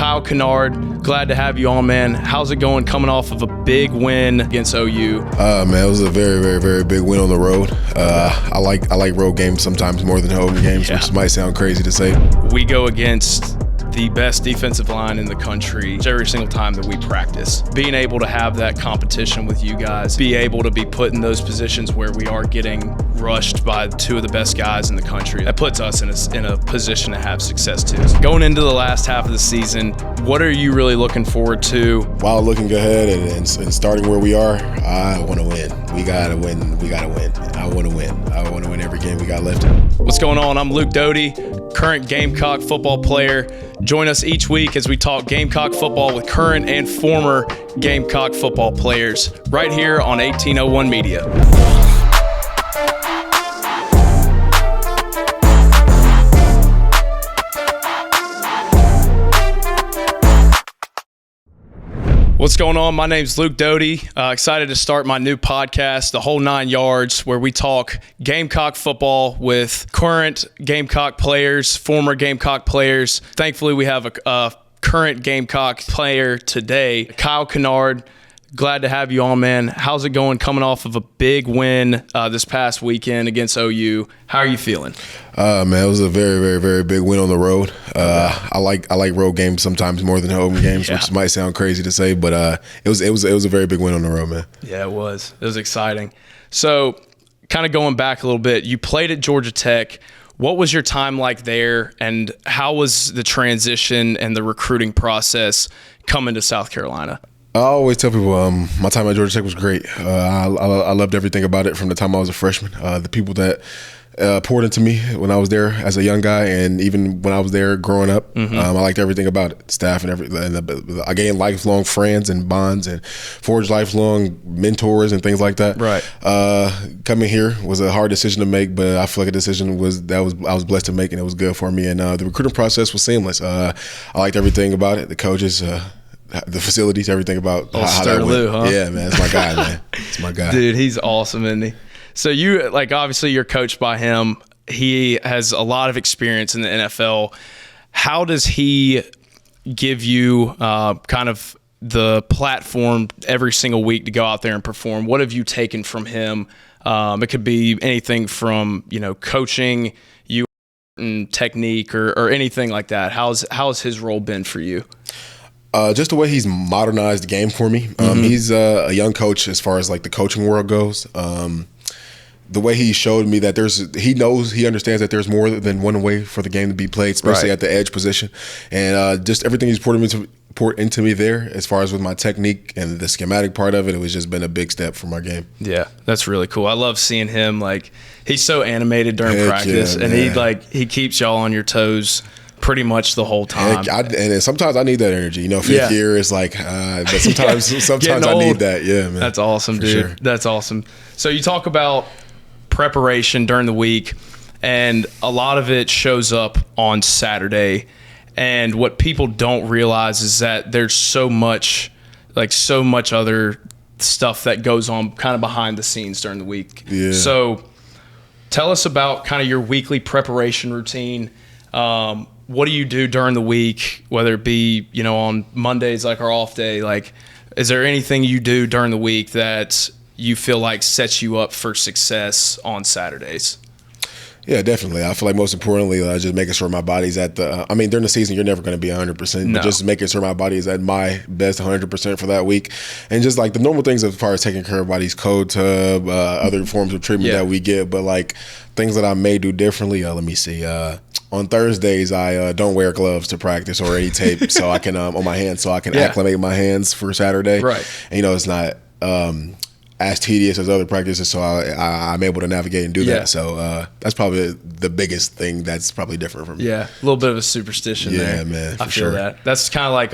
Kyle Kennard, glad to have you on, man. How's it going coming off of a big win against OU? Man, it was a very, very, very big win on the road. I like road games sometimes more than home games, which might sound crazy to say. We go against the best defensive line in the country every single time that we practice. Being able to have that competition with you guys, be able to be put in those positions where we are getting rushed by two of the best guys in the country, that puts us in a position to have success too. Going into the last half of the season, what are you really looking forward to? While looking ahead and starting where we are, I want to win. We gotta win. We gotta win. I want to win. I want to win every game we got left. What's going on? I'm Luke Doty, current Gamecock football player. Join us each week as we talk Gamecock football with current and former Gamecock football players right here on 1801 Media. What's going on? My name's Luke Doty. Excited to start my new podcast, The Whole 9 Yards, where we talk Gamecock football with current Gamecock players, former Gamecock players. Thankfully, we have a current Gamecock player today, Kyle Kennard. Glad to have you on, man. How's it going coming off of a big win this past weekend against OU? How are you feeling? Man, it was a very, very, very big win on the road. I like road games sometimes more than home games, which might sound crazy to say, but it was a very big win on the road, man. Yeah, it was. It was exciting. So, kind of going back a little bit, you played at Georgia Tech. What was your time like there, and how was the transition and the recruiting process coming to South Carolina? I always tell people my time at Georgia Tech was great. I loved everything about it from the time I was a freshman. The people that poured into me when I was there as a young guy, and even when I was there growing up, I liked everything about it. Staff and everything. And I gained lifelong friends and bonds and forged lifelong mentors and things like that. Right. Coming here was a hard decision to make, but I feel like a decision I was blessed to make, and it was good for me. And the recruiting process was seamless. I liked everything about it. The coaches. The facilities, everything about how that went. Huh? Yeah, man, it's my guy, man. It's my guy. Dude, he's awesome, isn't he? So you, obviously you're coached by him. He has a lot of experience in the NFL. How does he give you kind of the platform every single week to go out there and perform? What have you taken from him? It could be anything from, coaching you and technique or anything like that. How's his role been for you? Just the way he's modernized the game for me. He's a young coach as far as like the coaching world goes. The way he showed me that he understands that there's more than one way for the game to be played, especially at the edge position. And just everything he's poured into me there as far as with my technique and the schematic part of it, it was just been a big step for my game. Yeah, that's really cool. I love seeing him. He's so animated during practice, and he keeps y'all on your toes pretty much the whole time. And sometimes I need that energy. Fifth year is but sometimes I need that. Yeah, man. That's awesome, dude. Sure. That's awesome. So you talk about preparation during the week, and a lot of it shows up on Saturday. And what people don't realize is that there's so much other stuff that goes on kind of behind the scenes during the week. Yeah. So tell us about kind of your weekly preparation routine. What do you do during the week, whether it be, on Mondays, like our off day? Is there anything you do during the week that you feel like sets you up for success on Saturdays? Yeah, definitely. I feel like most importantly, just making sure my body's at during the season, you're never going to be 100%, but just making sure my body is at my best 100% for that week. And just the normal things as far as taking care of body's cold tub, other forms of treatment that we get, but things that I may do differently. Let me see. On Thursdays, I don't wear gloves to practice or any tape so I can on my hands so I can acclimate my hands for Saturday. Right. And, it's not as tedious as other practices, so I'm able to navigate and do that. So that's probably the biggest thing that's probably different from me. Yeah, a little bit of a superstition there. Yeah, man, I feel that. That's kind of like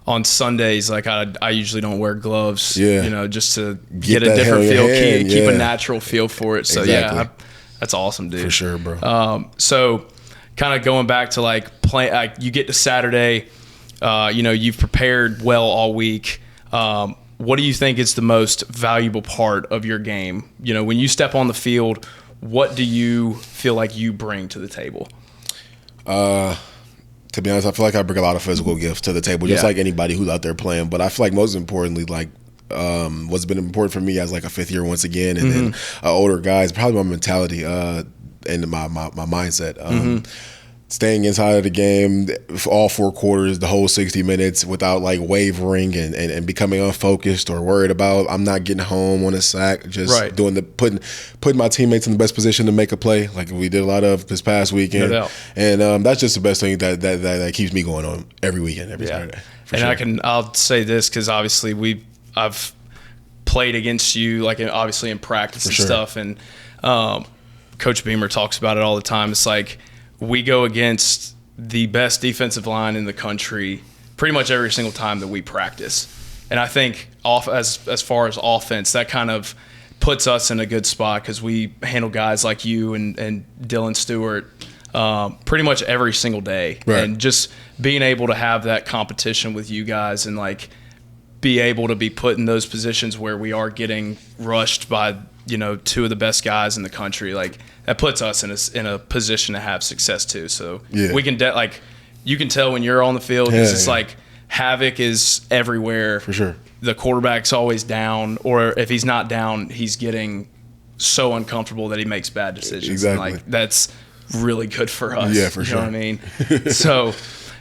on Sundays, I usually don't wear gloves, just to get a different feel, keep a natural feel for it. So, exactly. That's awesome, dude. For sure, bro. So kind of going back to play, you get to Saturday, you've prepared well all week. What do you think is the most valuable part of your game? When you step on the field, what do you feel like you bring to the table? To To be honest, I feel like I bring a lot of physical gifts to the table, just like anybody who's out there playing. But I feel like most importantly, like what's been important for me as like a fifth year once again, and then older guy is probably my mentality and my mindset. Staying inside of the game for all 4 quarters, the whole 60 minutes without like wavering and becoming unfocused or worried about I'm not getting home on a sack, just doing putting my teammates in the best position to make a play like we did a lot of this past weekend. No doubt. And that's just the best thing that keeps me going on every weekend, every Saturday. And I'll say this because obviously I've played against you like obviously in practice and stuff, and Coach Beamer talks about it all the time. It's like we go against the best defensive line in the country pretty much every single time that we practice. And I think as far as offense, that kind of puts us in a good spot because we handle guys like you and Dylan Stewart pretty much every single day. Right. And just being able to have that competition with you guys and like be able to be put in those positions where we are getting rushed by, 2 of the best guys in the country, like that puts us in a position to have success too. So we can you can tell when you're on the field because it's like havoc is everywhere. For sure. The quarterback's always down, or if he's not down, he's getting so uncomfortable that he makes bad decisions. Exactly. And like that's really good for us. Yeah, for sure. You know what I mean? So,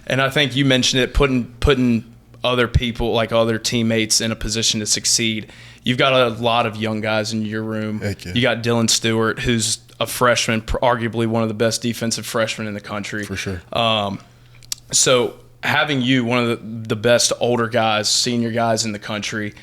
and I think you mentioned it, putting other people, like other teammates, in a position to succeed. You've got a lot of young guys in your room. You got Dylan Stewart, who's a freshman, arguably one of the best defensive freshmen in the country. For sure. So having you, one of the best older guys, senior guys in the country,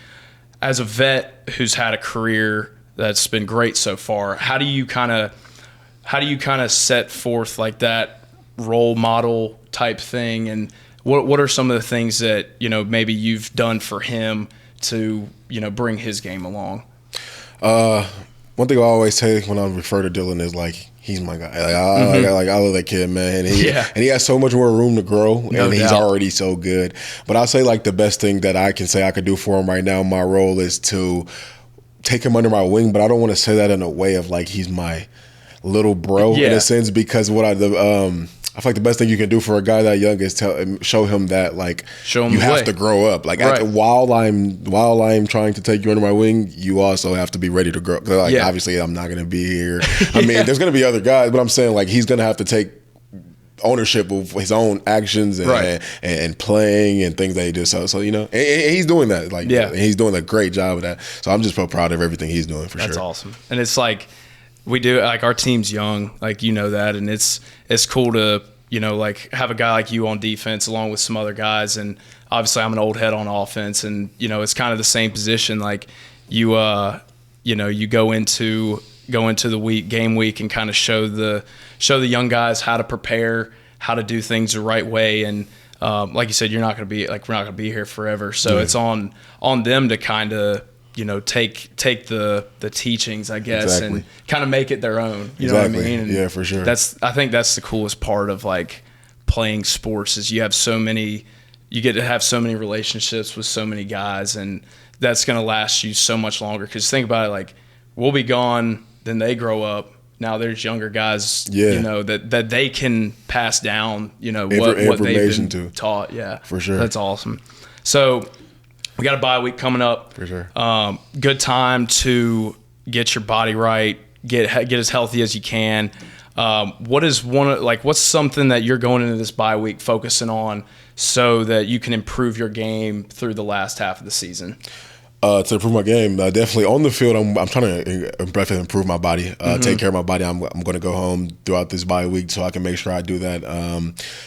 as a vet who's had a career that's been great so far, how do you kind of set forth like that role model type thing, and what are some of the things that maybe you've done for him to bring his game along? One thing I always say when I refer to Dylan is like he's my guy. I love that kid, man. And he has so much more room to grow, and he's already so good. But I'll say like the best thing that I can say I could do for him right now, my role is to take him under my wing. But I don't want to say that in a way of like he's my little bro in a sense, because I feel like the best thing you can do for a guy that young is show him that like you have to grow up. Like while I'm trying to take you under my wing, you also have to be ready to grow. Like obviously I'm not going to be here. I mean, there's going to be other guys, but I'm saying like he's going to have to take ownership of his own actions and playing and things that he does. So and he's doing that. Like and he's doing a great job of that. So I'm just so proud of everything he's doing for sure. That's awesome. And it's like we do, like our team's young, like that, and it's cool to like have a guy like you on defense along with some other guys, and obviously I'm an old head on offense, and it's kind of the same position. Like you go into the game week and kind of show the young guys how to prepare, how to do things the right way, and like you said, we're not going to be here forever, so it's on them to kind of take the teachings, I guess, and kind of make it their own. You know what I mean? And for sure. I think that's the coolest part of like playing sports is you get to have so many relationships with so many guys, and that's going to last you so much longer. Because think about it, like we'll be gone, then they grow up. Now there's younger guys, that they can pass down, what they've been taught. Yeah, for sure. That's awesome. So we got a bye week coming up. For sure. Good time to get your body right, get as healthy as you can. What's something that you're going into this bye week focusing on so that you can improve your game through the last half of the season? To improve my game, definitely on the field, I'm trying to improve my body, take care of my body. I'm going to go home throughout this bye week so I can make sure I do that.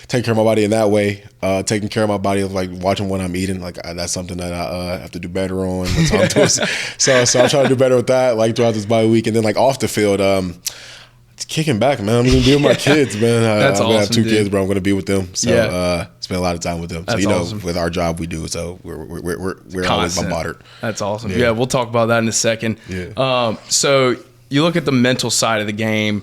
Take care of my body in that way. Taking care of my body of like watching what I'm eating, like that's something that I have to do better on. So I'm trying to do better with that, like throughout this bye week, and then like off the field. Kicking back, man. I'm gonna be with my kids, man. That's I'm awesome, gonna have 2 dude. kids, bro. I'm gonna be with them. So spend a lot of time with them. That's so awesome. with our job we do, so we're always bombarded. That's awesome. Yeah, we'll talk about that in a second. Yeah. So you look at the mental side of the game.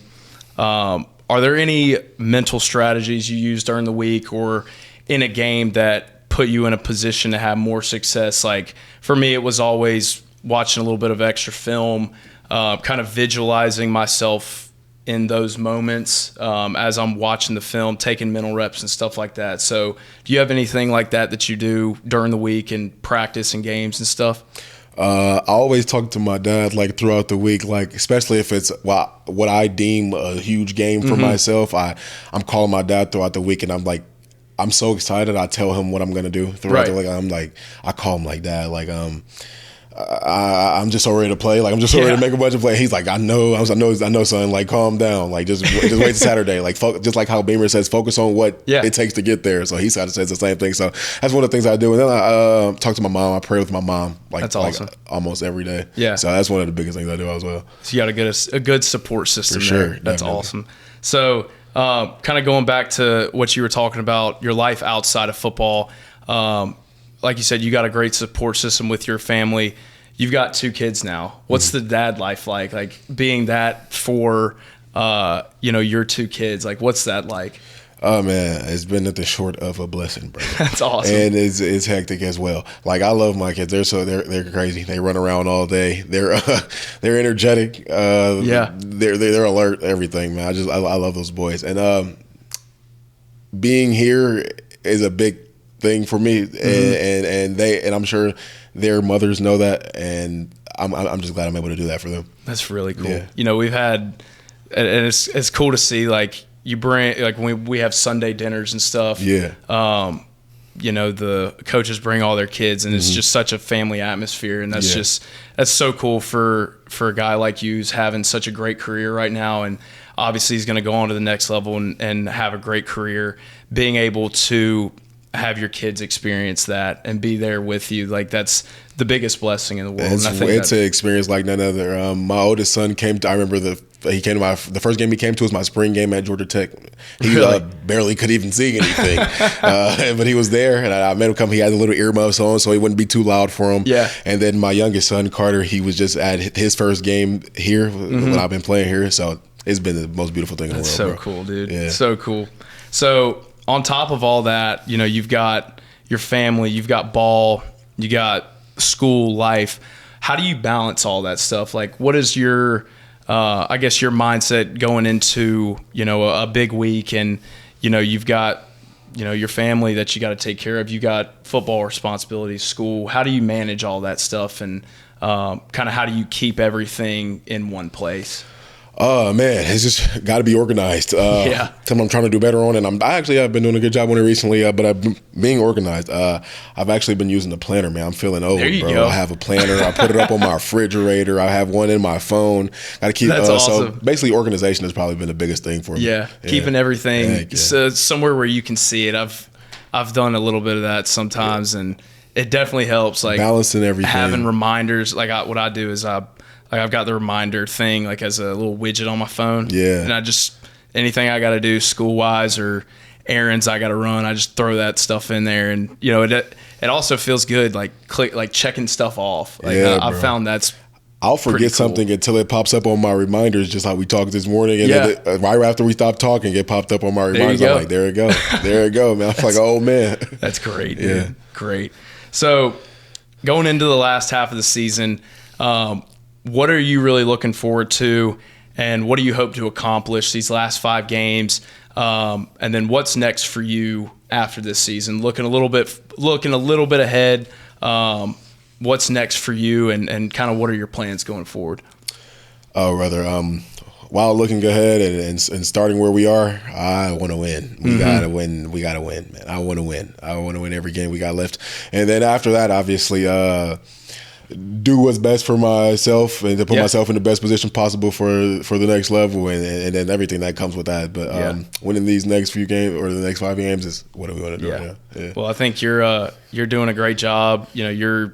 Are there any mental strategies you use during the week or in a game that put you in a position to have more success? Like for me, it was always watching a little bit of extra film, kind of visualizing myself in those moments as I'm watching the film, taking mental reps and stuff like that. So do you have anything like that you do during the week in practice and games and stuff? I always talk to my dad like throughout the week, like especially if it's what I deem a huge game for myself. I'm calling my dad throughout the week, and I'm so excited. I tell him what I'm gonna do throughout the week. I call him like, Dad, like I'm just so ready to play. Like I'm just so ready to make a bunch of plays. He's like, I know, son. Like calm down. Like just wait till Saturday. Like just like how Beamer says, focus on what it takes to get there. So he kind of says the same thing. So that's one of the things I do. And then I talk to my mom. I pray with my mom. Like that's awesome. Like almost every day. Yeah. So that's one of the biggest things I do as well. So you got a good support system. For sure. There. That's awesome. So kind of going back to what you were talking about, your life outside of football. Like you said, you got a great support system with your family. You've got 2 kids now. What's the dad life like? Like being that for, your 2 kids, like what's that like? Oh man, it's been nothing short of a blessing, bro. That's awesome. And it's hectic as well. Like I love my kids. They're crazy. They run around all day. They're energetic. They're alert. Everything, man. I love those boys. And being here is a big thing for me. And I'm sure their mothers know that. And I'm just glad I'm able to do that for them. That's really cool. Yeah. We've had, and it's cool to see like. You bring like when we have Sunday dinners and stuff. Yeah. The coaches bring all their kids, and it's just such a family atmosphere, and that's so cool for a guy like you who's having such a great career right now, and obviously he's going to go on to the next level and have a great career. Being able to have your kids experience that and be there with you, like that's the biggest blessing in the world. It's an experience like none other. My oldest son came to. I remember he came to the first game he came to was my spring game at Georgia Tech. He barely could even see anything, but he was there, and I made him come. He had a little earmuffs on, so he wouldn't be too loud for him. Yeah. And then my youngest son Carter, he was just at his first game here when I've been playing here. So it's been the most beautiful thing in the world. That's so bro. cool, dude. Yeah. So cool. So on top of all that, you've got your family, you've got ball, you got school life. How do you balance all that stuff? Like, what is your, I guess your mindset going into, a big week, and, you've got, your family that you got to take care of. You got football responsibilities, school. How do you manage all that stuff, and kind of how do you keep everything in one place? Oh man, it's just got to be organized. Something I'm trying to do better on, and I actually have been doing a good job on it recently. But I've been being organized. I've actually been using the planner, man. I'm feeling old, there you bro. Go. I have a planner. I put it up on my refrigerator. I have one in my phone. Got to keep. That's awesome. So basically, organization has probably been the biggest thing for me. Yeah, keeping everything somewhere where you can see it. I've done a little bit of that sometimes, and it definitely helps. Like balancing everything, having reminders. Like what I do is I've got the reminder thing like as a little widget on my phone. Yeah. And I just, anything I got to do school wise or errands I got to run, I just throw that stuff in there. And, it also feels good, like checking stuff off. Like I've found I'll forget something until it pops up on my reminders, just like we talked this morning. And then right after we stopped talking, it popped up on my reminders. I'm like, there it go. There it go, man. I'm like, oh, man. That's great, dude. Yeah. Great. So going into the last half of the season, what are you really looking forward to, and what do you hope to accomplish these last 5 games? And then what's next for you after this season? Looking a little bit ahead. What's next for you, and kind of what are your plans going forward? Oh, brother. While looking ahead and starting where we are, I want to win. We gotta win. We gotta win, man. I want to win. I want to win every game we got left. And then after that, obviously, do what's best for myself and to put myself in the best position possible for the next level, and then everything that comes with that. But winning these next few games or the next 5 games is what we want to do. Yeah. Well, I think you're doing a great job. You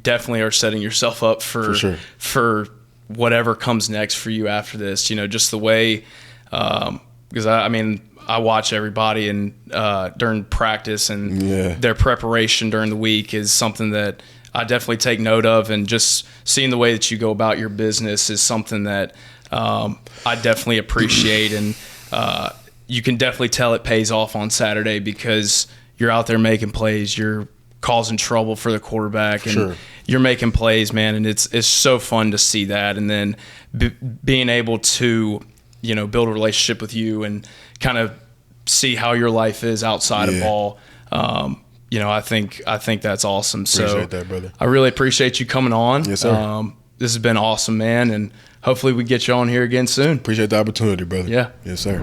definitely are setting yourself up for whatever comes next for you after this. Just the way, because I watch everybody and during practice, and their preparation during the week is something that I definitely take note of, and just seeing the way that you go about your business is something that I definitely appreciate, and you can definitely tell it pays off on Saturday because you're out there making plays, you're causing trouble for the quarterback, and you're making plays, man, and it's so fun to see that, and then being able to build a relationship with you and kind of see how your life is outside of ball. I think that's awesome. Appreciate that, brother. I really appreciate you coming on. Yes, sir. This has been awesome, man, and hopefully we get you on here again soon. Appreciate the opportunity, brother. Yeah. Yes, sir.